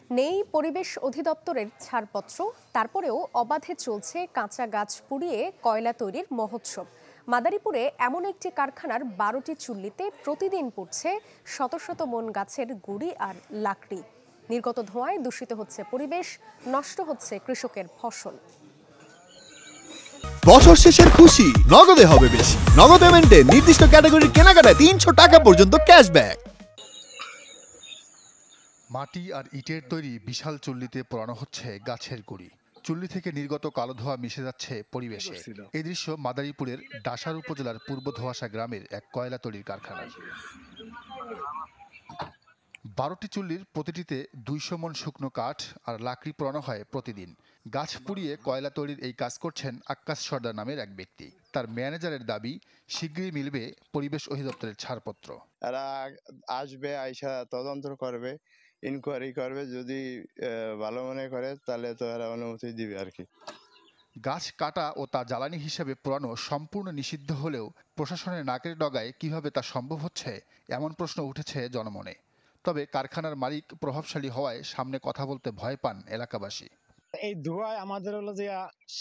নেই পরিবেশ অধিদপ্তরের ছাড়পত্র, তারপরেও অবাধে চলছে কাঁচা গাছ পুড়িয়ে কয়লা তৈরির মহোৎসব। মাদারীপুরে এমন একটি কারখানার 12টি চুল্লিতে প্রতিদিন পুড়ছে শত শত মন গাছের গুঁড়ি আর লাকড়ি। নির্গত ধোঁয়ায় দূষিত হচ্ছে পরিবেশ, নষ্ট হচ্ছে কৃষকের ফসল। বছর শেষের খুশি নগদে হবে বেশি। নগদ পেমেন্টে নির্দিষ্ট ক্যাটাগরির কেনাকাটায় 300 টাকা পর্যন্ত ক্যাশব্যাক। মাটি আর ইটের তৈরি বিশাল চুল্লিতে পোড়ানো হচ্ছে গাছের গুঁড়ি। চুল্লি থেকে নির্গত কালো ধোঁয়া মিশে যাচ্ছে পরিবেশে। এই দৃশ্য মাদারীপুরের ডাসার উপজেলার পূর্ব ধোয়াশা গ্রামের এক কয়লা তৈরির কারখানায়। 12টি চুল্লির প্রতিটিতে 200 মণ শুকনো কাঠ আর লাকড়ি পোড়ানো হয় প্রতিদিন। গাছ পুড়িয়ে কয়লা তৈরির এই কাজ করছেন আক্কাস সর্দার নামের এক ব্যক্তি। তার ম্যানেজারের দাবি, শীঘ্রই মিলবে পরিবেশ অধিদপ্তরের ছাড়পত্র। এরা আসবে, আইসা তদন্ত করবে, ইনকোয়ারি করবে, যদি ভালো মনে করে তাহলে তো এরা অনুমতি দিবে আর কি। গাছ কাটা ও তা জ্বালানি হিসেবে পোড়ানো সম্পূর্ণ নিষিদ্ধ হলেও প্রশাসনের নাকের ডগায় কিভাবে তা সম্ভব হচ্ছে, এমন প্রশ্ন উঠেছে জনমনে। তবে কারখানার মালিক প্রভাবশালী হওয়ায় সামনে কথা বলতে ভয় পান এলাকাবাসী। এই ধোঁয়ায় আমাদের হলো যে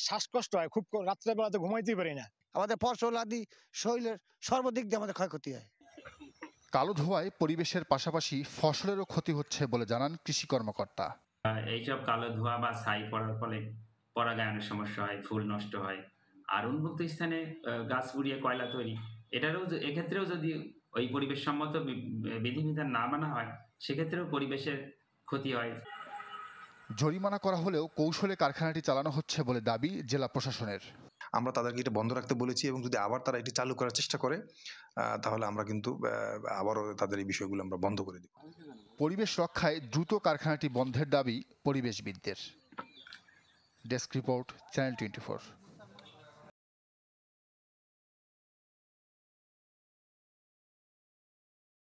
শ্বাসকষ্ট হয়, খুব রাত্রেবেলা তো ঘুমাইতেই পারি না। আমাদের ফসল আদি শরীরের সর্বদিক দিয়ে আমাদের ক্ষয়ক্ষতি হয়। কালো ধোঁয়ায় পরিবেশের পাশাপাশি ফসলেরও ক্ষতি হচ্ছে বলে জানান কৃষি কর্মকর্তা। এইসব কালো ধোঁয়া বা ছাই পড়ার ফলে পরাগায়নের সমস্যা হয়, ফুল নষ্ট হয়। আর উন্মুক্ত স্থানে গাছ পুড়িয়ে কয়লা তৈরি, এক্ষেত্রেও যদি ওই পরিবেশ সম্মত বিধিবিধান না মানা হয়, সেক্ষেত্রেও পরিবেশের ক্ষতি হয়। জরিমানা করা হলেও কৌশলে কারখানাটি চালানো হচ্ছে বলে দাবি জেলা প্রশাসনের। আমরা তাদেরকে এটা বন্ধ রাখতে বলেছি এবং যদি আবার তারা এটি চালু করার চেষ্টা করে তাহলে আমরা কিন্তু আবারও তাদের এই বিষয়গুলো আমরা বন্ধ করে দেব। পরিবেশ রক্ষায় দ্রুত কারখানাটি বন্ধের দাবি পরিবেশবিদদের। Desk report, channel 24।